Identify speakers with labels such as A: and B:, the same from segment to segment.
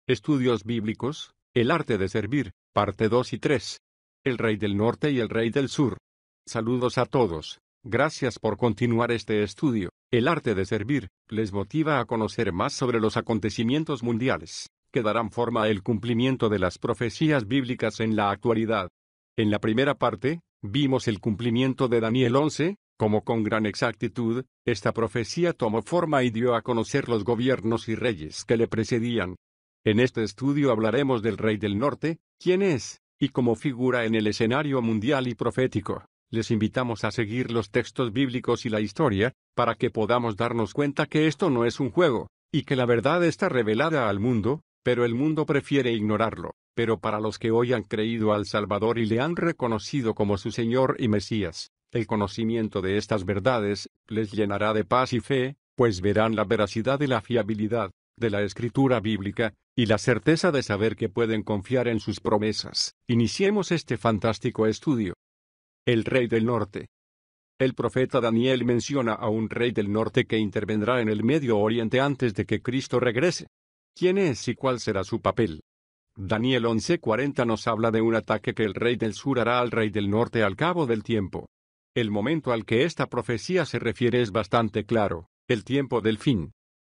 A: Estudios bíblicos, el arte de servir, parte 2 y 3. El rey del norte y el rey del sur. Saludos a todos. Gracias por continuar este estudio. El arte de servir les motiva a conocer más sobre los acontecimientos mundiales, que darán forma al cumplimiento de las profecías bíblicas en la actualidad. En la primera parte, vimos el cumplimiento de Daniel 11, como con gran exactitud, esta profecía tomó forma y dio a conocer los gobiernos y reyes que le precedían. En este estudio hablaremos del rey del norte, quién es, y cómo figura en el escenario mundial y profético. Les invitamos a seguir los textos bíblicos y la historia, para que podamos darnos cuenta que esto no es un juego, y que la verdad está revelada al mundo, pero el mundo prefiere ignorarlo. Pero para los que hoy han creído al Salvador y le han reconocido como su Señor y Mesías, el conocimiento de estas verdades les llenará de paz y fe, pues verán la veracidad y la fiabilidad de la Escritura bíblica, y la certeza de saber que pueden confiar en sus promesas. Iniciemos este fantástico estudio. El rey del norte. El profeta Daniel menciona a un rey del norte que intervendrá en el Medio Oriente antes de que Cristo regrese. ¿Quién es y cuál será su papel? Daniel 11:40 nos habla de un ataque que el rey del sur hará al rey del norte al cabo del tiempo. El momento al que esta profecía se refiere es bastante claro, el tiempo del fin.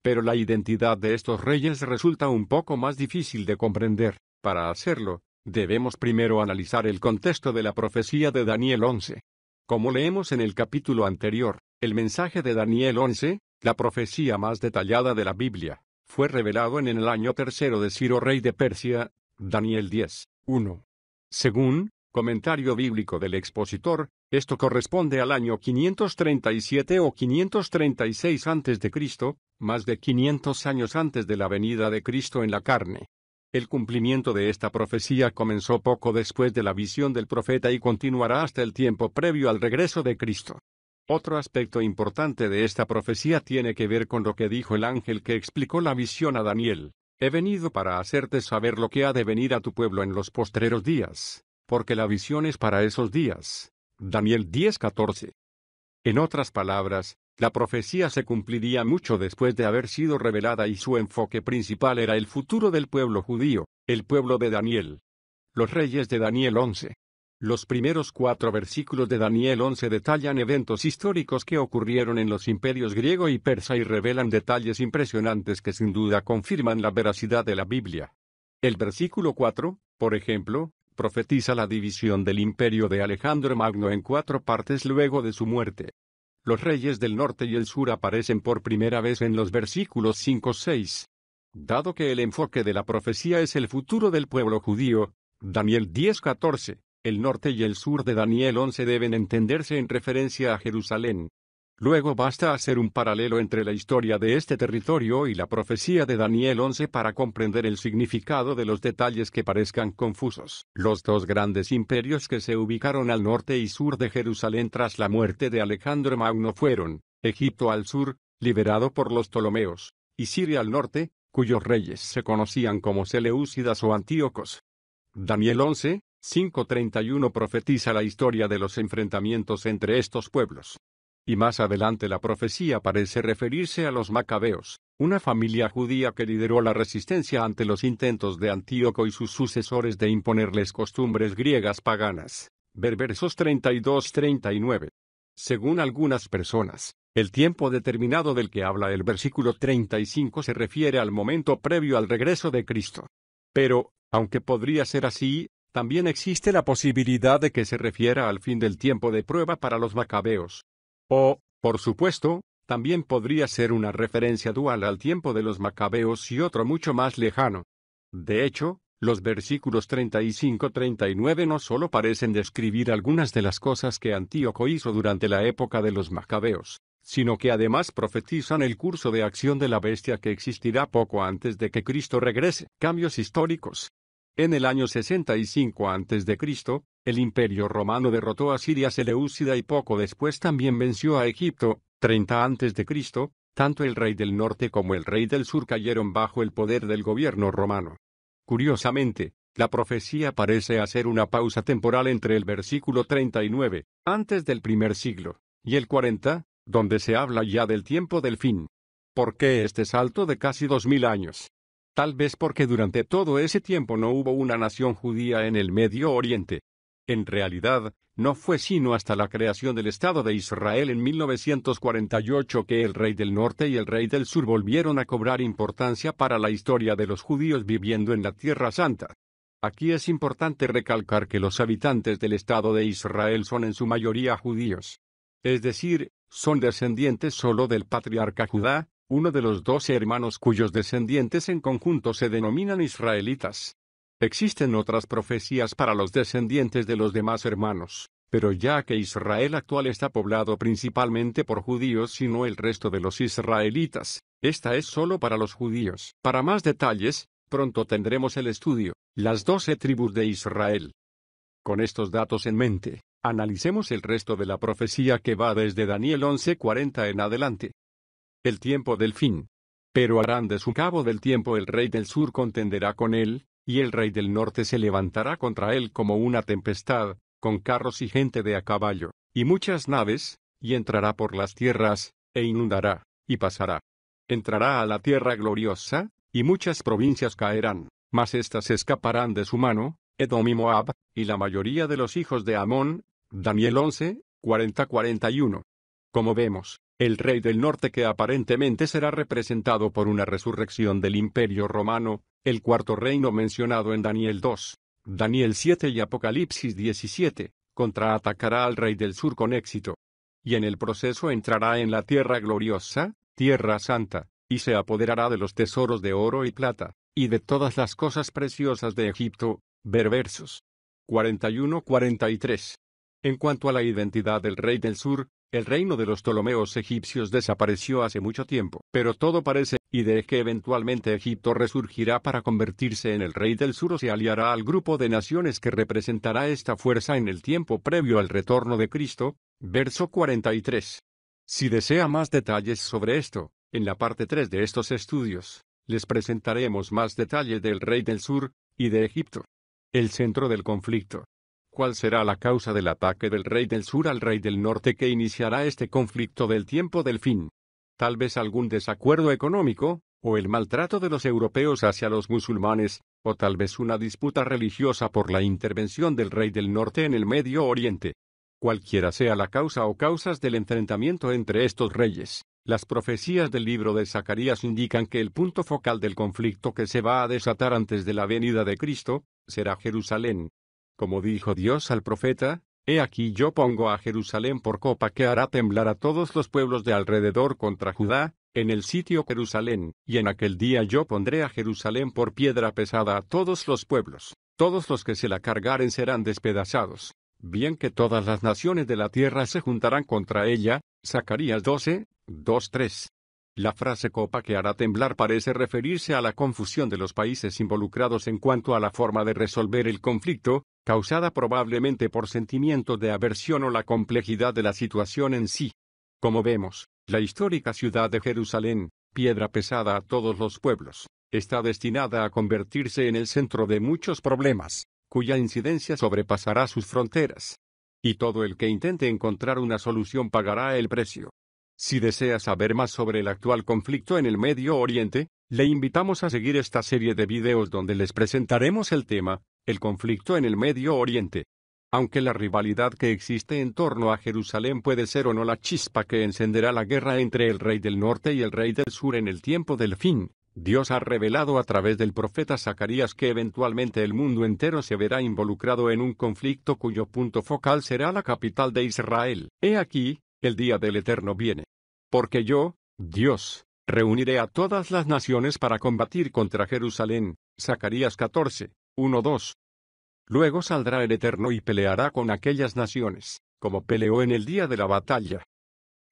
A: Pero la identidad de estos reyes resulta un poco más difícil de comprender. Para hacerlo, debemos primero analizar el contexto de la profecía de Daniel 11. Como leemos en el capítulo anterior, el mensaje de Daniel 11, la profecía más detallada de la Biblia, fue revelado en el año tercero de Ciro rey de Persia, Daniel 10:1. Según comentario bíblico del expositor, esto corresponde al año 537 o 536 a.C., más de 500 años antes de la venida de Cristo en la carne. El cumplimiento de esta profecía comenzó poco después de la visión del profeta y continuará hasta el tiempo previo al regreso de Cristo. Otro aspecto importante de esta profecía tiene que ver con lo que dijo el ángel que explicó la visión a Daniel. He venido para hacerte saber lo que ha de venir a tu pueblo en los postreros días, porque la visión es para esos días. Daniel 10:14. En otras palabras, la profecía se cumpliría mucho después de haber sido revelada y su enfoque principal era el futuro del pueblo judío, el pueblo de Daniel. Los reyes de Daniel 11. Los primeros 4 versículos de Daniel 11 detallan eventos históricos que ocurrieron en los imperios griego y persa y revelan detalles impresionantes que sin duda confirman la veracidad de la Biblia. El versículo 4, por ejemplo, profetiza la división del imperio de Alejandro Magno en 4 partes luego de su muerte. Los reyes del norte y el sur aparecen por primera vez en los versículos 5-6. Dado que el enfoque de la profecía es el futuro del pueblo judío, Daniel 10:14, el norte y el sur de Daniel 11 deben entenderse en referencia a Jerusalén. Luego basta hacer un paralelo entre la historia de este territorio y la profecía de Daniel 11 para comprender el significado de los detalles que parezcan confusos. Los 2 grandes imperios que se ubicaron al norte y sur de Jerusalén tras la muerte de Alejandro Magno fueron, Egipto al sur, liberado por los Ptolomeos, y Siria al norte, cuyos reyes se conocían como Seleucidas o Antíocos. Daniel 11:5-31 profetiza la historia de los enfrentamientos entre estos pueblos. Y más adelante la profecía parece referirse a los macabeos, una familia judía que lideró la resistencia ante los intentos de Antíoco y sus sucesores de imponerles costumbres griegas paganas. Ver versos 32-39. Según algunas personas, el tiempo determinado del que habla el versículo 35 se refiere al momento previo al regreso de Cristo. Pero, aunque podría ser así, también existe la posibilidad de que se refiera al fin del tiempo de prueba para los macabeos. O, por supuesto, también podría ser una referencia dual al tiempo de los macabeos y otro mucho más lejano. De hecho, los versículos 35-39 no solo parecen describir algunas de las cosas que Antíoco hizo durante la época de los macabeos, sino que además profetizan el curso de acción de la bestia que existirá poco antes de que Cristo regrese. Cambios históricos. En el año 65 a.C., el Imperio Romano derrotó a Siria Seleucida y poco después también venció a Egipto. 30 a.C., tanto el rey del norte como el rey del sur cayeron bajo el poder del gobierno romano. Curiosamente, la profecía parece hacer una pausa temporal entre el versículo 39, antes del primer siglo, y el 40, donde se habla ya del tiempo del fin. ¿Por qué este salto de casi 2000 años? Tal vez porque durante todo ese tiempo no hubo una nación judía en el Medio Oriente. En realidad, no fue sino hasta la creación del Estado de Israel en 1948 que el rey del norte y el rey del sur volvieron a cobrar importancia para la historia de los judíos viviendo en la Tierra Santa. Aquí es importante recalcar que los habitantes del Estado de Israel son en su mayoría judíos. Es decir, son descendientes solo del patriarca Judá, uno de los 12 hermanos cuyos descendientes en conjunto se denominan israelitas. Existen otras profecías para los descendientes de los demás hermanos, pero ya que Israel actual está poblado principalmente por judíos y no el resto de los israelitas, esta es solo para los judíos. Para más detalles, pronto tendremos el estudio, las 12 tribus de Israel. Con estos datos en mente, analicemos el resto de la profecía que va desde Daniel 11:40 en adelante. El tiempo del fin. Pero harán de su cabo del tiempo el rey del sur contenderá con él, y el rey del norte se levantará contra él como una tempestad, con carros y gente de a caballo, y muchas naves, y entrará por las tierras, e inundará, y pasará. Entrará a la tierra gloriosa, y muchas provincias caerán, mas éstas escaparán de su mano, Edom y Moab, y la mayoría de los hijos de Amón. Daniel 11:40-41. Como vemos, el rey del norte que aparentemente será representado por una resurrección del Imperio Romano, el cuarto reino mencionado en Daniel 2, Daniel 7 y Apocalipsis 17, contraatacará al rey del sur con éxito. Y en el proceso entrará en la tierra gloriosa, tierra santa, y se apoderará de los tesoros de oro y plata, y de todas las cosas preciosas de Egipto. Ver versos 41-43. En cuanto a la identidad del rey del sur, el reino de los Ptolomeos egipcios desapareció hace mucho tiempo, pero todo parece, y de que eventualmente Egipto resurgirá para convertirse en el rey del sur o se aliará al grupo de naciones que representará esta fuerza en el tiempo previo al retorno de Cristo. Verso 43. Si desea más detalles sobre esto, en la parte 3 de estos estudios, les presentaremos más detalles del rey del sur, y de Egipto. El centro del conflicto. ¿Cuál será la causa del ataque del rey del sur al rey del norte que iniciará este conflicto del tiempo del fin? Tal vez algún desacuerdo económico, o el maltrato de los europeos hacia los musulmanes, o tal vez una disputa religiosa por la intervención del rey del norte en el Medio Oriente. Cualquiera sea la causa o causas del enfrentamiento entre estos reyes, las profecías del libro de Zacarías indican que el punto focal del conflicto que se va a desatar antes de la venida de Cristo, será Jerusalén. Como dijo Dios al profeta, he aquí yo pongo a Jerusalén por copa que hará temblar a todos los pueblos de alrededor contra Judá, en el sitio Jerusalén, y en aquel día yo pondré a Jerusalén por piedra pesada a todos los pueblos, todos los que se la cargaren serán despedazados, bien que todas las naciones de la tierra se juntarán contra ella. Zacarías 12:2-3. La frase copa que hará temblar parece referirse a la confusión de los países involucrados en cuanto a la forma de resolver el conflicto, causada probablemente por sentimientos de aversión o la complejidad de la situación en sí. Como vemos, la histórica ciudad de Jerusalén, piedra pesada a todos los pueblos, está destinada a convertirse en el centro de muchos problemas, cuya incidencia sobrepasará sus fronteras. Y todo el que intente encontrar una solución pagará el precio. Si desea saber más sobre el actual conflicto en el Medio Oriente, le invitamos a seguir esta serie de videos donde les presentaremos el tema, el conflicto en el Medio Oriente. Aunque la rivalidad que existe en torno a Jerusalén puede ser o no la chispa que encenderá la guerra entre el rey del norte y el rey del sur en el tiempo del fin, Dios ha revelado a través del profeta Zacarías que eventualmente el mundo entero se verá involucrado en un conflicto cuyo punto focal será la capital de Israel. He aquí, el día del Eterno viene. Porque yo, Dios, reuniré a todas las naciones para combatir contra Jerusalén. Zacarías 14:1-2. Luego saldrá el Eterno y peleará con aquellas naciones, como peleó en el día de la batalla.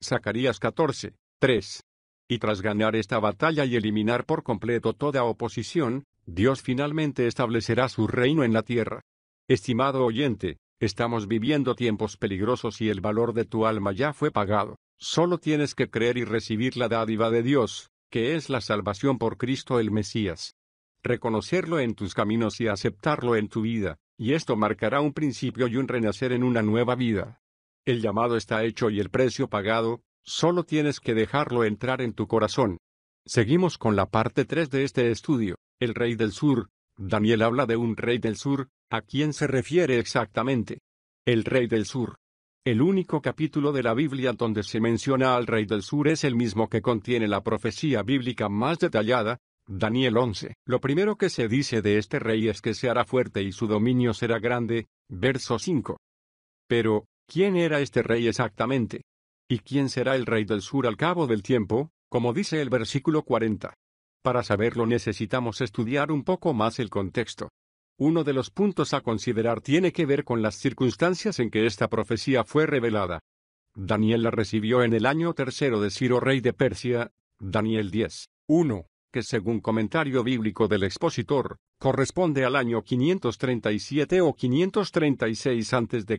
A: Zacarías 14:3. Y tras ganar esta batalla y eliminar por completo toda oposición, Dios finalmente establecerá su reino en la tierra. Estimado oyente, estamos viviendo tiempos peligrosos y el valor de tu alma ya fue pagado. Solo tienes que creer y recibir la dádiva de Dios, que es la salvación por Cristo el Mesías. Reconocerlo en tus caminos y aceptarlo en tu vida, y esto marcará un principio y un renacer en una nueva vida. El llamado está hecho y el precio pagado. Solo tienes que dejarlo entrar en tu corazón. Seguimos con la parte 3 de este estudio. El rey del sur. Daniel habla de un rey del sur. ¿A quién se refiere exactamente? El rey del sur. El único capítulo de la Biblia donde se menciona al rey del sur es el mismo que contiene la profecía bíblica más detallada, Daniel 11. Lo primero que se dice de este rey es que se hará fuerte y su dominio será grande, verso 5. Pero, ¿quién era este rey exactamente? ¿Y quién será el rey del sur al cabo del tiempo, como dice el versículo 40? Para saberlo necesitamos estudiar un poco más el contexto. Uno de los puntos a considerar tiene que ver con las circunstancias en que esta profecía fue revelada. Daniel la recibió en el año tercero de Ciro rey de Persia, Daniel 10:1, que según comentario bíblico del expositor, corresponde al año 537 o 536 a.C.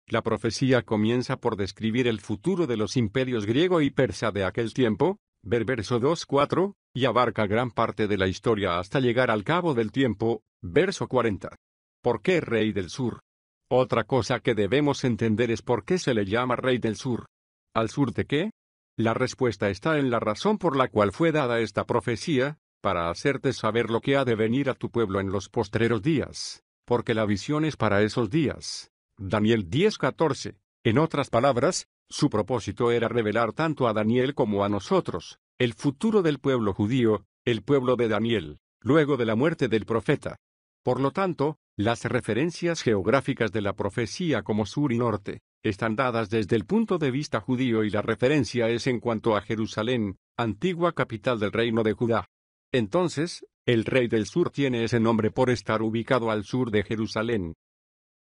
A: La profecía comienza por describir el futuro de los imperios griego y persa de aquel tiempo, ver verso 2:4, y abarca gran parte de la historia hasta llegar al cabo del tiempo, verso 40. ¿Por qué rey del sur? Otra cosa que debemos entender es por qué se le llama rey del sur. ¿Al sur de qué? La respuesta está en la razón por la cual fue dada esta profecía, para hacerte saber lo que ha de venir a tu pueblo en los postreros días, porque la visión es para esos días. Daniel 10:14. En otras palabras, su propósito era revelar tanto a Daniel como a nosotros, el futuro del pueblo judío, el pueblo de Daniel, luego de la muerte del profeta. Por lo tanto, las referencias geográficas de la profecía como sur y norte, están dadas desde el punto de vista judío y la referencia es en cuanto a Jerusalén, antigua capital del reino de Judá. Entonces, el rey del sur tiene ese nombre por estar ubicado al sur de Jerusalén.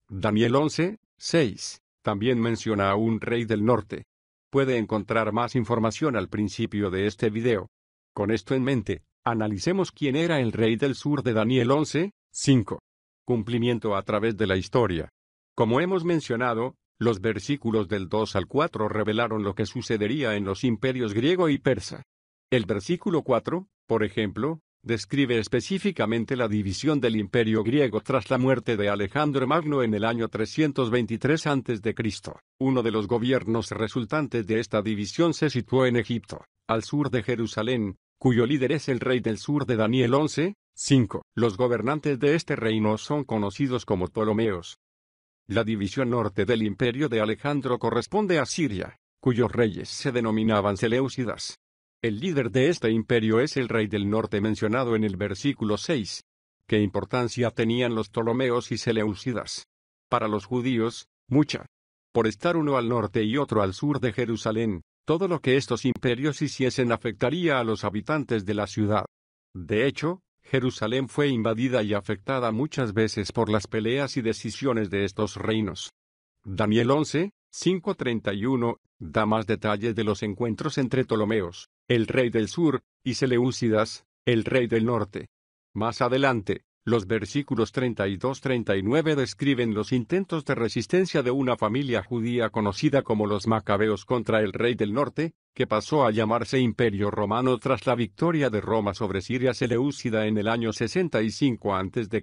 A: Daniel 11:6. También menciona a un rey del norte. Puede encontrar más información al principio de este video. Con esto en mente, analicemos quién era el rey del sur de Daniel 11:5. Cumplimiento a través de la historia. Como hemos mencionado, los versículos del 2 al 4 revelaron lo que sucedería en los imperios griego y persa. El versículo 4, por ejemplo, describe específicamente la división del imperio griego tras la muerte de Alejandro Magno en el año 323 a.C. Uno de los gobiernos resultantes de esta división se situó en Egipto, al sur de Jerusalén, cuyo líder es el rey del sur de Daniel 11:5. Los gobernantes de este reino son conocidos como Ptolomeos. La división norte del imperio de Alejandro corresponde a Siria, cuyos reyes se denominaban Seleucidas. El líder de este imperio es el rey del norte mencionado en el versículo 6. ¿Qué importancia tenían los Ptolomeos y Seleucidas? Para los judíos, mucha. Por estar uno al norte y otro al sur de Jerusalén, todo lo que estos imperios hiciesen afectaría a los habitantes de la ciudad. De hecho, Jerusalén fue invadida y afectada muchas veces por las peleas y decisiones de estos reinos. Daniel 11:5-31, da más detalles de los encuentros entre Ptolomeos, el rey del sur, y Seleucidas, el rey del norte. Más adelante, los versículos 32-39 describen los intentos de resistencia de una familia judía conocida como los Macabeos contra el rey del norte, que pasó a llamarse Imperio Romano tras la victoria de Roma sobre Siria Seleucida en el año 65 a.C.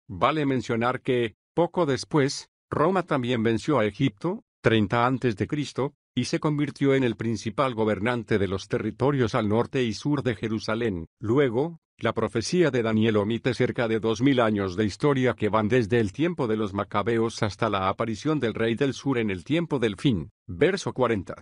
A: Vale mencionar que, poco después, Roma también venció a Egipto, 30 a.C., y se convirtió en el principal gobernante de los territorios al norte y sur de Jerusalén. Luego, la profecía de Daniel omite cerca de 2000 años de historia que van desde el tiempo de los Macabeos hasta la aparición del rey del sur en el tiempo del fin. Verso 40.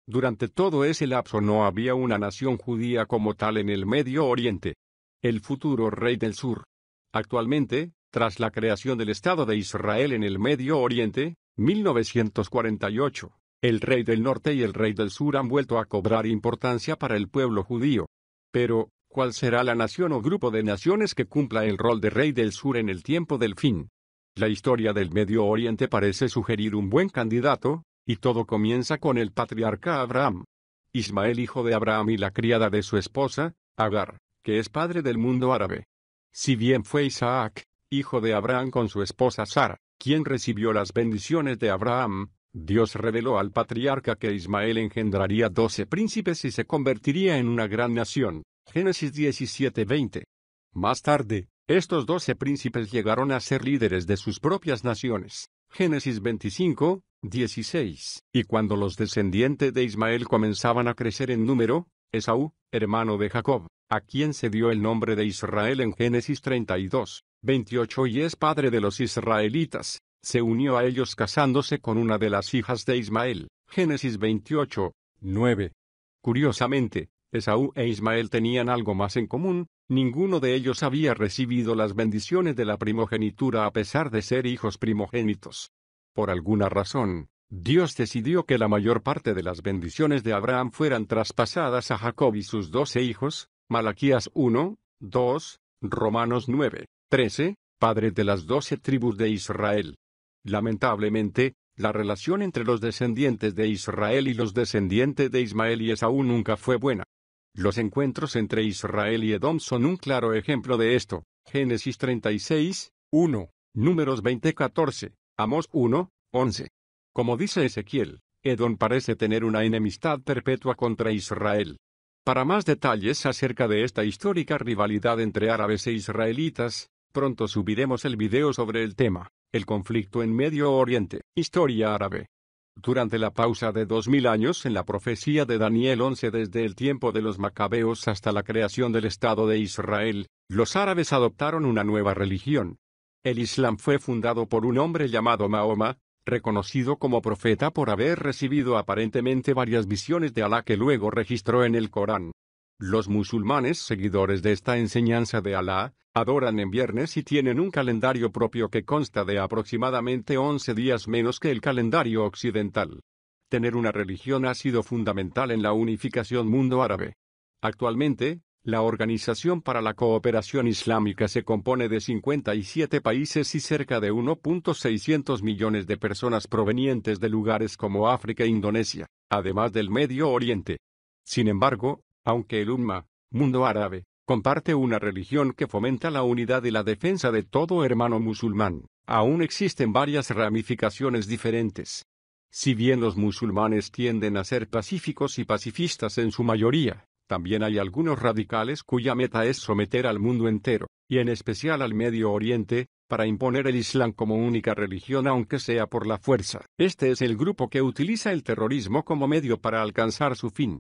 A: Durante todo ese lapso no había una nación judía como tal en el Medio Oriente. El futuro rey del sur. Actualmente, tras la creación del Estado de Israel en el Medio Oriente, 1948, el rey del norte y el rey del sur han vuelto a cobrar importancia para el pueblo judío. Pero, ¿cuál será la nación o grupo de naciones que cumpla el rol de rey del sur en el tiempo del fin? La historia del Medio Oriente parece sugerir un buen candidato, y todo comienza con el patriarca Abraham. Ismael, hijo de Abraham y la criada de su esposa, Agar, que es padre del mundo árabe. Si bien fue Isaac, hijo de Abraham con su esposa Sara, quien recibió las bendiciones de Abraham, Dios reveló al patriarca que Ismael engendraría 12 príncipes y se convertiría en una gran nación. Génesis 17:20. Más tarde, estos 12 príncipes llegaron a ser líderes de sus propias naciones. Génesis 25:16. Y cuando los descendientes de Ismael comenzaban a crecer en número, Esaú, hermano de Jacob, a quien se dio el nombre de Israel en Génesis 32, 28 y es padre de los israelitas, se unió a ellos casándose con una de las hijas de Ismael, Génesis 28, 9. Curiosamente, Esaú e Ismael tenían algo más en común, ninguno de ellos había recibido las bendiciones de la primogenitura a pesar de ser hijos primogénitos. Por alguna razón, Dios decidió que la mayor parte de las bendiciones de Abraham fueran traspasadas a Jacob y sus 12 hijos, Malaquías 1, 2, Romanos 9, 13, padres de las 12 tribus de Israel. Lamentablemente, la relación entre los descendientes de Israel y los descendientes de Ismael y Esaú nunca fue buena. Los encuentros entre Israel y Edom son un claro ejemplo de esto. Génesis 36, 1, Números 20, 14, Amós 1, 11. Como dice Ezequiel, Edom parece tener una enemistad perpetua contra Israel. Para más detalles acerca de esta histórica rivalidad entre árabes e israelitas, pronto subiremos el video sobre el tema, el conflicto en Medio Oriente, historia árabe. Durante la pausa de 2000 años en la profecía de Daniel 11 desde el tiempo de los macabeos hasta la creación del Estado de Israel, los árabes adoptaron una nueva religión. El Islam fue fundado por un hombre llamado Mahoma, reconocido como profeta por haber recibido aparentemente varias visiones de Alá que luego registró en el Corán. Los musulmanes, seguidores de esta enseñanza de Alá, adoran en viernes y tienen un calendario propio que consta de aproximadamente 11 días menos que el calendario occidental. Tener una religión ha sido fundamental en la unificación mundo árabe. Actualmente, la Organización para la Cooperación Islámica se compone de 57 países y cerca de 1.600 millones de personas provenientes de lugares como África e Indonesia, además del Medio Oriente. Sin embargo, aunque el mundo árabe, comparte una religión que fomenta la unidad y la defensa de todo hermano musulmán, aún existen varias ramificaciones diferentes. Si bien los musulmanes tienden a ser pacíficos y pacifistas en su mayoría, también hay algunos radicales cuya meta es someter al mundo entero, y en especial al Medio Oriente, para imponer el Islam como única religión aunque sea por la fuerza. Este es el grupo que utiliza el terrorismo como medio para alcanzar su fin.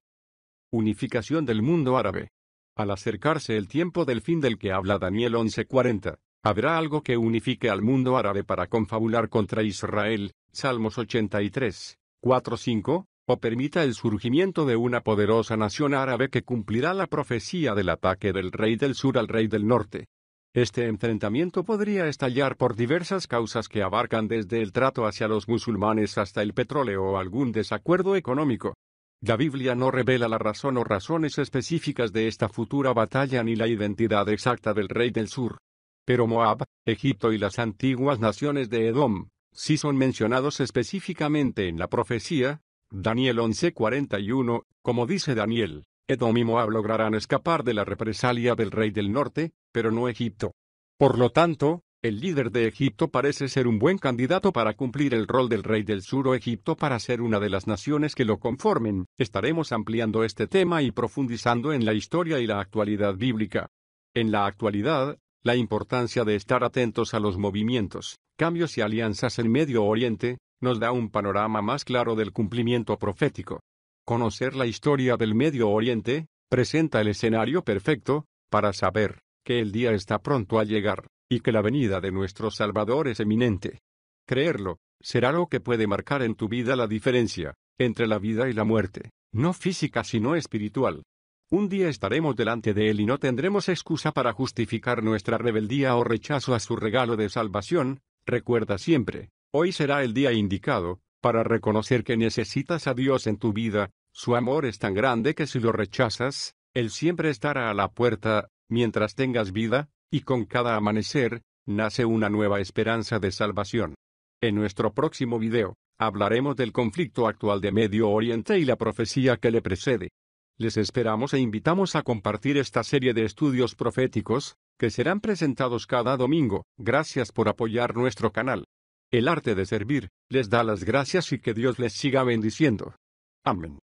A: Unificación del mundo árabe. Al acercarse el tiempo del fin del que habla Daniel 11:40, habrá algo que unifique al mundo árabe para confabular contra Israel, Salmos 83, 4-5, o permita el surgimiento de una poderosa nación árabe que cumplirá la profecía del ataque del rey del sur al rey del norte. Este enfrentamiento podría estallar por diversas causas que abarcan desde el trato hacia los musulmanes hasta el petróleo o algún desacuerdo económico. La Biblia no revela la razón o razones específicas de esta futura batalla ni la identidad exacta del rey del sur. Pero Moab, Egipto y las antiguas naciones de Edom, sí son mencionados específicamente en la profecía. Daniel 11:41, como dice Daniel, Edom y Moab lograrán escapar de la represalia del rey del norte, pero no Egipto. Por lo tanto, el líder de Egipto parece ser un buen candidato para cumplir el rol del rey del sur o Egipto para ser una de las naciones que lo conformen. Estaremos ampliando este tema y profundizando en la historia y la actualidad bíblica. En la actualidad, la importancia de estar atentos a los movimientos, cambios y alianzas en Medio Oriente, nos da un panorama más claro del cumplimiento profético. Conocer la historia del Medio Oriente presenta el escenario perfecto para saber que el día está pronto a llegar, y que la venida de nuestro Salvador es eminente. Creerlo será lo que puede marcar en tu vida la diferencia entre la vida y la muerte, no física sino espiritual. Un día estaremos delante de Él y no tendremos excusa para justificar nuestra rebeldía o rechazo a su regalo de salvación. Recuerda siempre, hoy será el día indicado para reconocer que necesitas a Dios en tu vida. Su amor es tan grande que si lo rechazas, Él siempre estará a la puerta, mientras tengas vida, y con cada amanecer, nace una nueva esperanza de salvación. En nuestro próximo video, hablaremos del conflicto actual de Medio Oriente y la profecía que le precede. Les esperamos e invitamos a compartir esta serie de estudios proféticos, que serán presentados cada domingo. Gracias por apoyar nuestro canal. El arte de servir les da las gracias y que Dios les siga bendiciendo. Amén.